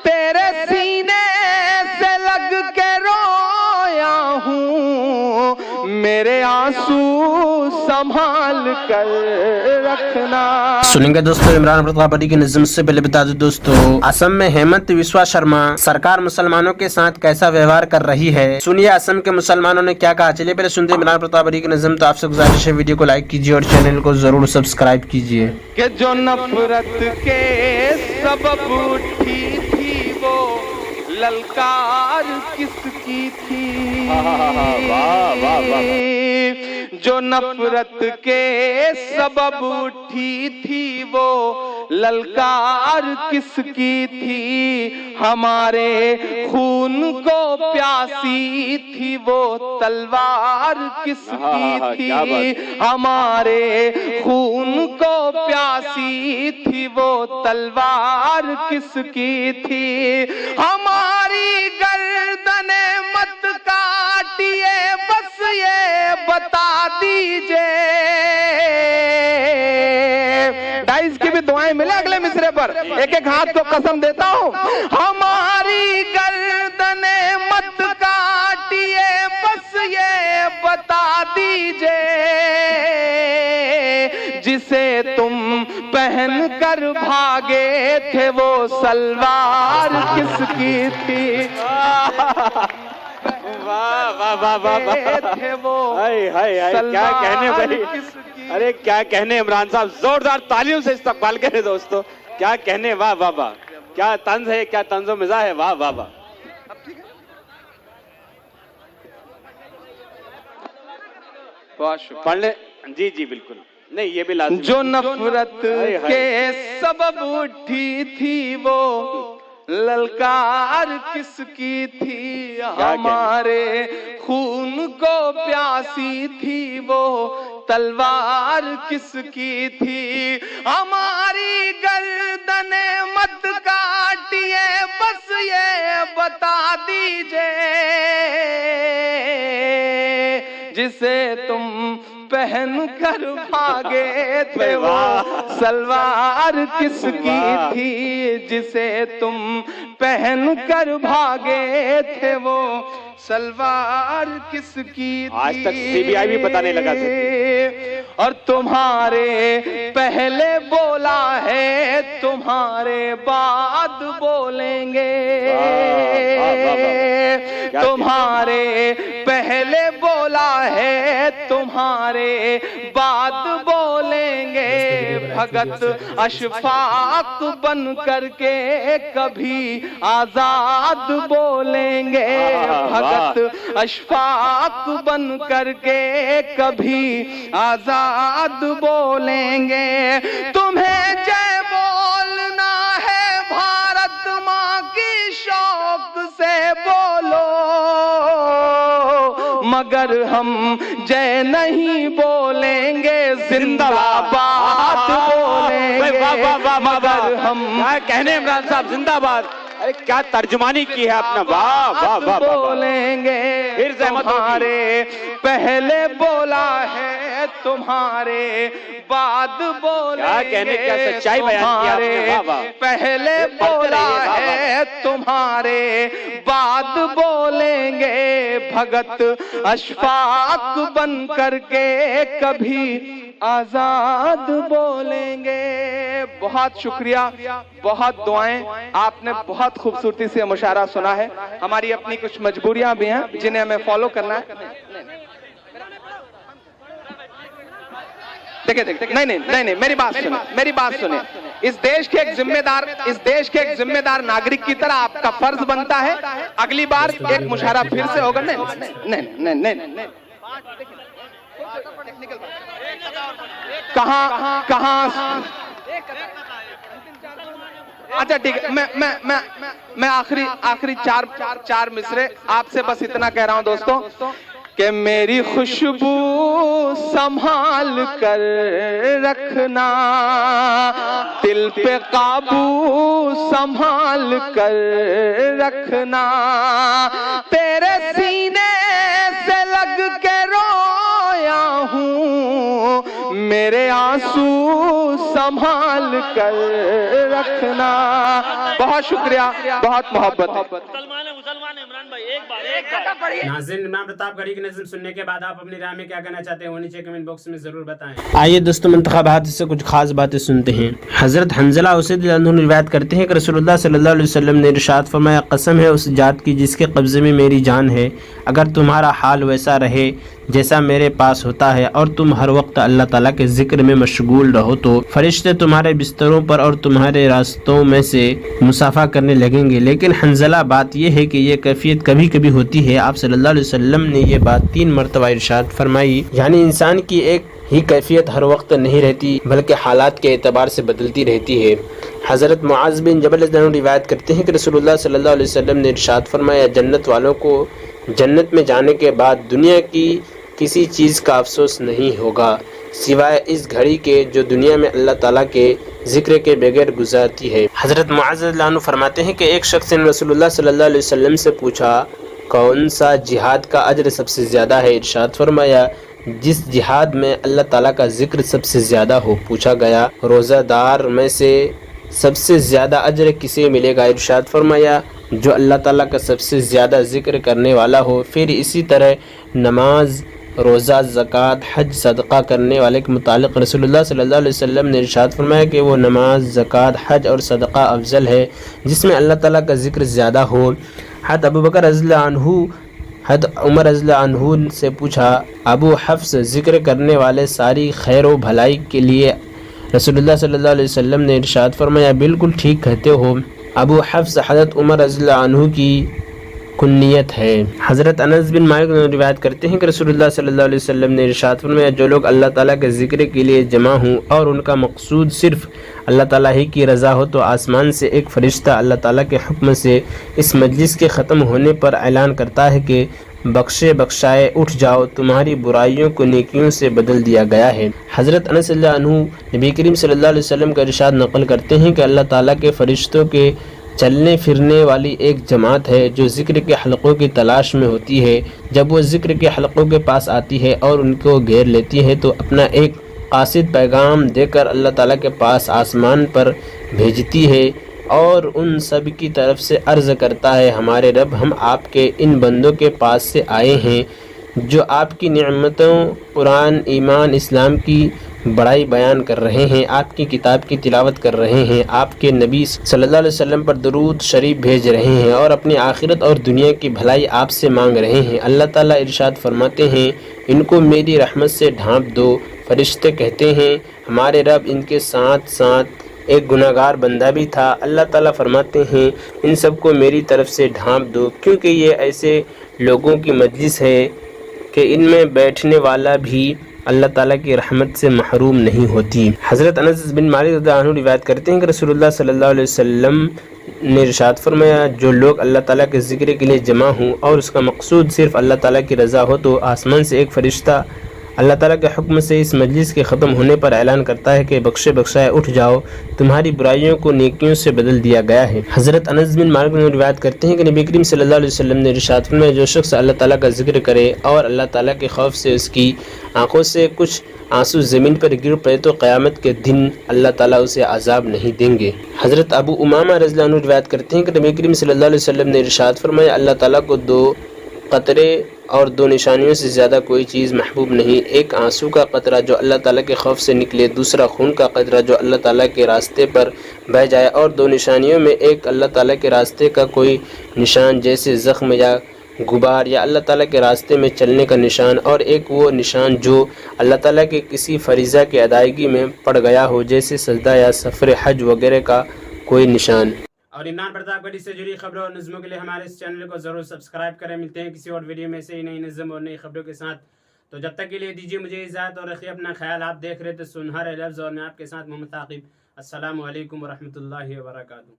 تیرے سینے سے لگ کے رویا ہوں، میرے آنسو سنبھال کر رکھنا۔ سنیں گے دوستو عمران پرتاپاڑی کی نظم سے پہلے بتا دوں دوستو، اسم میں ہیمنت وسوا شرما سرکار مسلمانوں کے ساتھ کیسا ویوہار کر رہی ہے، سنیے اسم کے مسلمانوں نے کیا کہا۔ چلیے پہلے سنتے ہیں عمران پرتاپاڑی کی نظم۔ تو آپ سے گزارش ہے ویڈیو کو لائک کیجیے اور چینل کو ضرور سبسکرائب کیجیے۔ کہ جو نفرت کے سبب اٹھی تھی وہ للکار کس کی تھی، جو نفرت کے سبب اٹھی تھی وہ للکار کس کی تھی، ہمارے خون کو پیاسی تھی وہ تلوار کس کی تھی، ہمارے خون کو پیاسی تھی وہ تلوار کس کی تھی، ہماری گردن مت کاٹیے بس یہ بتا دیجئے۔ ڈائز کی بھی دعائیں ملے اگلے مصرے پر، ایک ایک ہاتھ کو قسم دیتا ہوں۔ ہماری گردن مت کاٹیے بس یہ بتا دیجئے، جسے تم پہن کر بھاگے تھے وہ سلوار کس کی تھی، واہ واہ واہ واہ کیا کہنے بھائی، ارے کیا کہنے عمران صاحب، زوردار تالیوں سے استقبال کرے دوستو، کیا کہنے، واہ واہ واہ، کیا طنز ہے، کیا طنز و مزاح ہے، واہ واہ واہ۔ پڑھ لیں جی جی بالکل، نہیں یہ بھی لازم۔ جو نفرت کے سبب اٹھی تھی وہ للکار کس کی تھی، ہمارے خون کو پیاسی تھی وہ تلوار کس کی تھی، ہماری گردن مت کاٹیے بس یہ بتا دیجئے، جسے تم پہن کر بھاگے تھے وہ سلوار کس کی تھی، جسے تم پہن کر بھاگے تھے وہ سلوار کس کی تھی، آج تک سی بی آئی بھی پتہ نہیں لگا سکتی، اور تمہارے پہلے بولا ہے تمہارے بعد بولیں گے، تمہارے پہلے بولا ہے تمہارے بعد بولیں گے، بھگت اشفاق بن کر کے کبھی آزاد بولیں گے، بھگت اشفاق بن کر کے کبھی آزاد بولیں گے، تمہیں جے بولنا ہے بھارت ماں کی شوق سے بولو، مگر ہم جے نہیں بولیں گے زندہ باد بولیں گے، مگر ہم کہنے عمران صاحب زندہ باد، ارے کیا ترجمانی کی ہے اپنا، واہ واہ واہ بولیں گے، پھر زحمت تمہارے پہلے بولا ہے تمہارے بعد بولیں گے، کیا کہنے، کیا سچائی بیان کی آپ نے، واہ واہ، پہلے بولا ہے تمہارے بعد بولیں گے، بھگت اشفاق بن کر کے کبھی آزاد بولیں گے۔ بہت شکریہ، بہت دعائیں، آپ نے بہت خوبصورتی سے مشاعرہ سنا ہے، ہماری اپنی کچھ مجبوریاں بھی ہیں جنہیں ہمیں فالو کرنا ہے۔ دیکھیں نہیں میری بات سنیں، اس دیش کے ایک ذمہ دار ناگرک کی طرح آپ کا فرض بنتا ہے اگلی بار ایک مشاعرہ پھر سے ہوگا۔ نہیں کہاں اچھا ٹھیک ہے، میں آخری چار مصرے آپ سے بس اتنا کہہ رہا ہوں دوستوں کہ میری خوشبو سنبھال کر رکھنا، دل پہ قابو سنبھال کر رکھنا، تیرے سینے سے لگ کے رویا ہوں، میرے آنسو سنبھال کر رکھنا. بہت شکریہ, بہت محبت. مسلمان عمران بھائی ایک بار ناظرین, عمران پرتاپ گڑھی کی نظم سننے کے بعد آپ اپنی رائے میں کیا کہنا چاہتے ہیں وہ نیچے کمنٹ باکس میں ضرور بتائیں. آئیے دوستو منتخبات سے کچھ خاص باتیں سنتے ہیں. حضرت حنظلہ اسید اللہ عنہ روایت کرتے ہیں کہ رسول اللہ صلی اللہ علیہ وسلم نے ارشاد فرمایا, قسم ہے اس ذات کی جس کے قبضے میں میری جان ہے, اگر تمہارا حال ویسا رہے جیسا میرے پاس ہوتا ہے اور تم ہر وقت اللہ تعالیٰ کے ذکر میں مشغول رہو تو فرشتے تمہارے بستروں پر اور تمہارے راستوں میں سے مسافہ کرنے لگیں گے. لیکن حنظلہ, بات یہ ہے کہ یہ کیفیت کبھی کبھی ہوتی ہے. آپ صلی اللہ علیہ وسلم نے یہ بات 3 مرتبہ ارشاد فرمائی, یعنی انسان کی ایک ہی کیفیت ہر وقت نہیں رہتی بلکہ حالات کے اعتبار سے بدلتی رہتی ہے. حضرت معاذ بن جبل رضی اللہ عنہ روایت کرتے ہیں کہ رسول اللہ صلی اللہ علیہ وسلم نے ارشاد فرمایا, جنت والوں کو جنت میں جانے کے بعد دنیا کی کسی چیز کا افسوس نہیں ہوگا سوائے اس گھڑی کے جو دنیا میں اللہ تعالیٰ کے ذکر کے بغیر گزارتی ہے. حضرت معاذ رضی اللہ عنہ فرماتے ہیں کہ ایک شخص نے رسول اللہ صلی اللہ علیہ وسلم سے پوچھا, کون سا جہاد کا اجر سب سے زیادہ ہے؟ ارشاد فرمایا, جس جہاد میں اللہ تعالیٰ کا ذکر سب سے زیادہ ہو. پوچھا گیا, روزہ دار میں سے سب سے زیادہ اجر کسے ملے گا؟ ارشاد فرمایا, جو اللہ تعالیٰ کا سب سے زیادہ ذکر کرنے والا ہو. پھر اسی طرح نماز, روزہ, زکوٰۃ, حج, صدقہ کرنے والے کے متعلق رسول اللہ صلی اللہ علیہ وسلم نے ارشاد فرمایا کہ وہ نماز, زکوٰۃ, حج اور صدقہ افضل ہے جس میں اللہ تعالیٰ کا ذکر زیادہ ہو. حضرت ابو بکر رضی اللہ عنہ حضرت عمر رضی اللہ عنہ سے پوچھا, ابو حفص, ذکر کرنے والے ساری خیر و بھلائی کے لیے رسول اللہ صلی اللہ علیہ وسلم نے ارشاد فرمایا, بالکل ٹھیک کہتے ہو. ابو حفص حضرت عمر رضی اللہ عنہ کی کنیت ہے. حضرت انس بن مالک روایت کرتے ہیں کہ رسول اللہ صلی اللہ علیہ وسلم نے ارشاد فرمایا, جو لوگ اللہ تعالیٰ کے ذکر کے لیے جمع ہوں اور ان کا مقصود صرف اللہ تعالیٰ ہی کی رضا ہو تو آسمان سے ایک فرشتہ اللہ تعالیٰ کے حکم سے اس مجلس کے ختم ہونے پر اعلان کرتا ہے کہ بخشے بخشائے اٹھ جاؤ, تمہاری برائیوں کو نیکیوں سے بدل دیا گیا ہے. حضرت انس رضی اللہ عنہ نبی کریم صلی اللہ علیہ وسلم کا ارشاد نقل کرتے ہیں کہ اللہ تعالیٰ کے فرشتوں کے چلنے پھرنے والی ایک جماعت ہے جو ذکر کے حلقوں کی تلاش میں ہوتی ہے. جب وہ ذکر کے حلقوں کے پاس آتی ہے اور ان کو گھیر لیتی ہے تو اپنا ایک قاصد پیغام دے کر اللہ تعالیٰ کے پاس آسمان پر بھیجتی ہے اور ان سب کی طرف سے عرض کرتا ہے, ہمارے رب, ہم آپ کے ان بندوں کے پاس سے آئے ہیں جو آپ کی نعمتوں, قرآن, ایمان, اسلام کی بڑائی بیان کر رہے ہیں, آپ کی کتاب کی تلاوت کر رہے ہیں, آپ کے نبی صلی اللہ علیہ وسلم پر درود شریف بھیج رہے ہیں اور اپنی آخرت اور دنیا کی بھلائی آپ سے مانگ رہے ہیں. اللہ تعالیٰ ارشاد فرماتے ہیں, ان کو میری رحمت سے ڈھانپ دو. فرشتے کہتے ہیں, ہمارے رب, ان کے ساتھ ساتھ ایک گناہگار بندہ بھی تھا. اللہ تعالیٰ فرماتے ہیں, ان سب کو میری طرف سے ڈھانپ دو کیونکہ یہ ایسے لوگوں کی مجلس ہے کہ ان میں بیٹھنے والا بھی اللہ تعالیٰ کی رحمت سے محروم نہیں ہوتی. حضرت انس بن مالک رضی اللہ عنہ روایت کرتے ہیں کہ رسول اللہ صلی اللہ علیہ وسلم نے ارشاد فرمایا, جو لوگ اللہ تعالیٰ کے ذکر کے لیے جمع ہوں اور اس کا مقصود صرف اللہ تعالیٰ کی رضا ہو تو آسمان سے ایک فرشتہ اللہ تعالیٰ کے حکم سے اس مجلس کے ختم ہونے پر اعلان کرتا ہے کہ بخشے بخشائے اٹھ جاؤ, تمہاری برائیوں کو نیکیوں سے بدل دیا گیا ہے. حضرت انس بن مالک نے روایت کرتے ہیں کہ نبی کریم صلی اللہ علیہ وسلم نے ارشاد فرمایا, جو شخص اللہ تعالیٰ کا ذکر کرے اور اللہ تعالیٰ کے خوف سے اس کی آنکھوں سے کچھ آنسو زمین پر گر پڑے تو قیامت کے دن اللہ تعالیٰ اسے عذاب نہیں دیں گے. حضرت ابو امامہ رضی اللہ عنہ روایت کرتے ہیں کہ نبی کریم صلی اللہ علیہ وسلم نے ارشاد فرمایا, اللہ تعالیٰ کو 2 قطرے اور 2 نشانیوں سے زیادہ کوئی چیز محبوب نہیں. ایک آنسو کا قطرہ جو اللہ تعالیٰ کے خوف سے نکلے, دوسرا خون کا قطرہ جو اللہ تعالیٰ کے راستے پر بہہ جائے, اور 2 نشانیوں میں ایک اللہ تعالیٰ کے راستے کا کوئی نشان جیسے زخم یا غبار یا اللہ تعالیٰ کے راستے میں چلنے کا نشان, اور ایک وہ نشان جو اللہ تعالیٰ کے کسی فریضہ کی ادائیگی میں پڑ گیا ہو جیسے سجدہ یا سفر حج وغیرہ کا کوئی نشان. اور عمران پرتاپ گڑھی سے جڑی خبروں اور نظموں کے لیے ہمارے اس چینل کو ضرور سبسکرائب کریں. ملتے ہیں کسی اور ویڈیو میں سے نئی نظم اور نئی خبروں کے ساتھ. تو جب تک کے لیے دیجیے مجھے اجازت اور رکھیے اپنا خیال. آپ دیکھ رہے تھے سنہرے لفظ اور میں آپ کے ساتھ محمد ثاقب. السلام علیکم ورحمۃ اللہ وبرکاتہ.